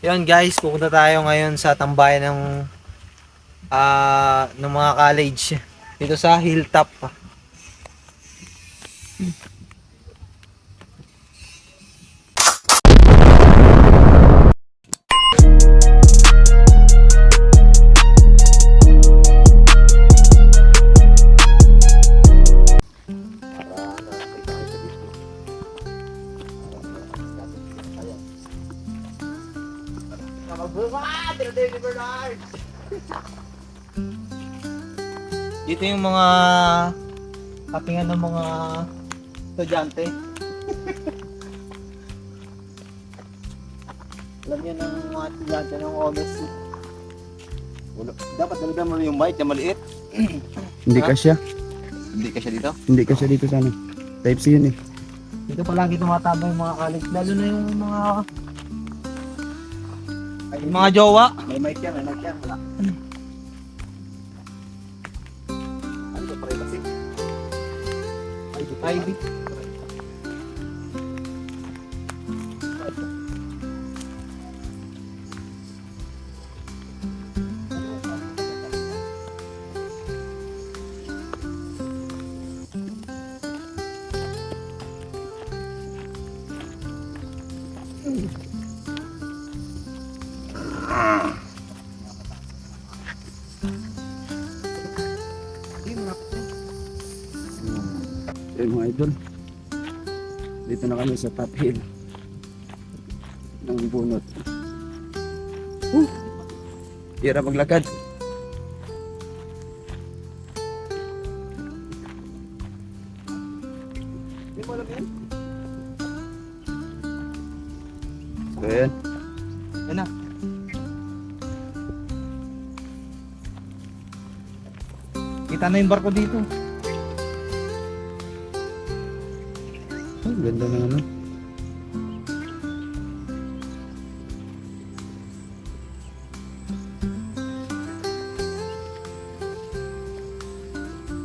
Yun guys, pupunta tayo ngayon sa tambayan ng mga college dito sa Hilltop. Dito yung mga kapingan ng mga estudyante. Alam niyo ng mga estudyante ng OMS. Dapat talaga mo yung mic na maliit. Hindi Ha? kasya. Hindi ka siya dito. Hindi kasya dito sa ano. Type C yun eh. Dito palagi tumatambay yung mga college, lalo na yung mga jowa. May mic yan, may mic yan. Wala. Ano ba privacy? Ivy. Yun mga idol. Dito na kami sa top hill ng bunot. Hirap maglakad. Hindi mo alam yan? So yan. Yan na. Kita na yung barko dito. Oh, ganda ng ano.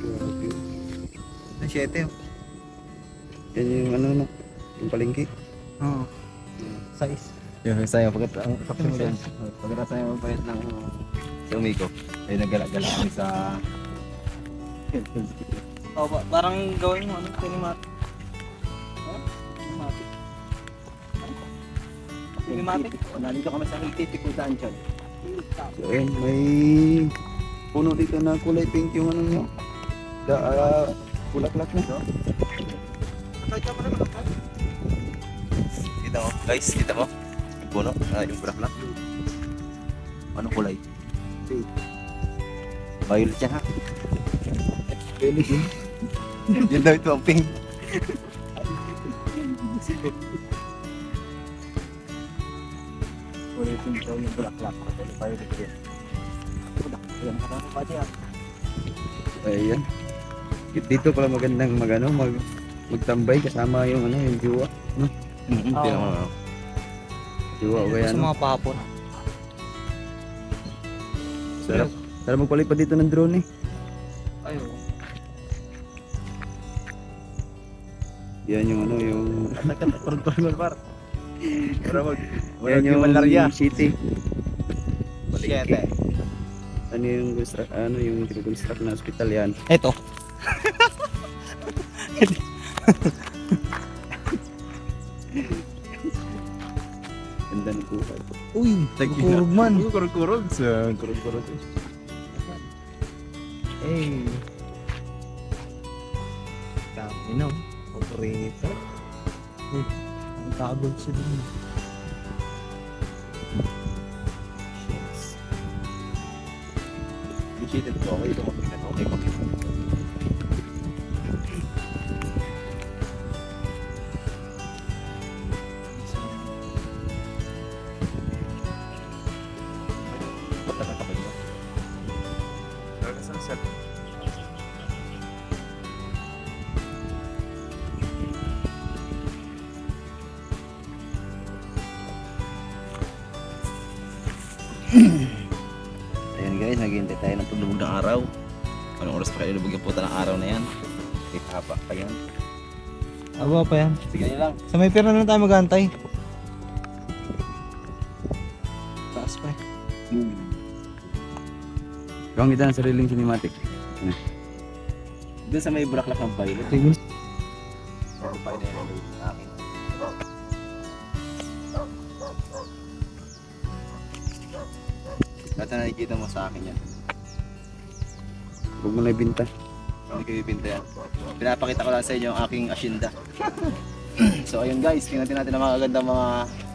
Grabe. Ang 7. Yan yung ano no. Yung palengke. Oo. Size. Yung sa'yo, pagkatapos Yung mo dyan. Pagkatapos sa'yo magpahit ng sa umiko. Ay naggalak-galak kami sa... Oh, parang gawin mo ano, cinematic. Cinematic. Cinematic. Nandito kami sa Hiltitik kung saan dyan. So yan, may puno dito na kulay pink yung ano nyo. Bulaklak na. Kita mo, guys, kita mo. Yung puno, yung bulaklak. Anong kulay? Pink. Violet yan ha. Violet yun. Yun daw ito ang pink. Kulay pink daw yung bulaklak. Kulay violet yan. Yan, karami pa dyan. Ayan. Dito pala magandang magtambay kasama yung ano, yung jowa. Oo. Jowa o kaya Sa ano. mga pahapon. Sarap. Sarap magpalipad dito ng drone eh. Ayun. Yan yung ano, yung Par. yan yung city. Palengke. Ano yung construct na hospital yan. Ito. Ganda ng buhay. Uy, kurog man. Kurog-kurog. Sa kurog-kurog. Eh. Kami no. Operator. Uy, ang tagol siya dun. Shit. Visited ko. Okay, dumating na. Okay, okay. Ayan guys, naghihintay tayo ng paglubog ng araw. Anong oras pa kayo lubog yung puta ng araw na yan? Haba pa yan. Aba pa yan. Sige na lang. Sa may pera na lang tayo mag-antay. Taas pa eh. Gawang kita ng sariling cinematic. Doon sa may bulaklak ng violet. Tingin. Meron pa rin yung akin. Lahat na nakikita mo sa akin yan. Huwag mo na ibinta. Hindi ko ibinta yan. Pinapakita ko lang sa inyo ang aking asyenda. So ayun guys, tingnan natin ang mga magagandang mga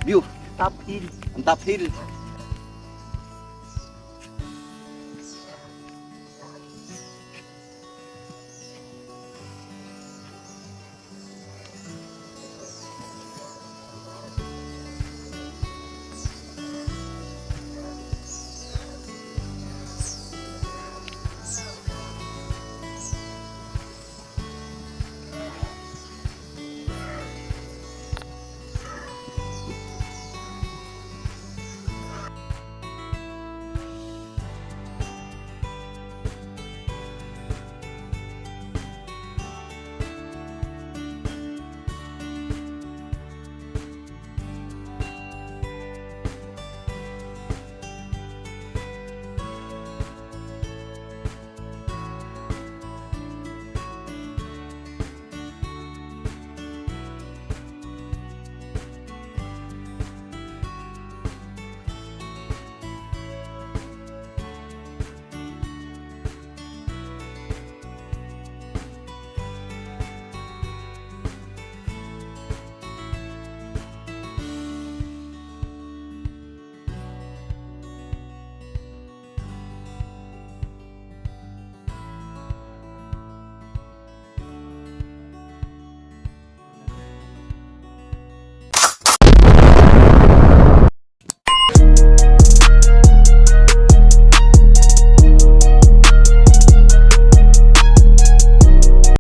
view. Top hill. Ang top hill.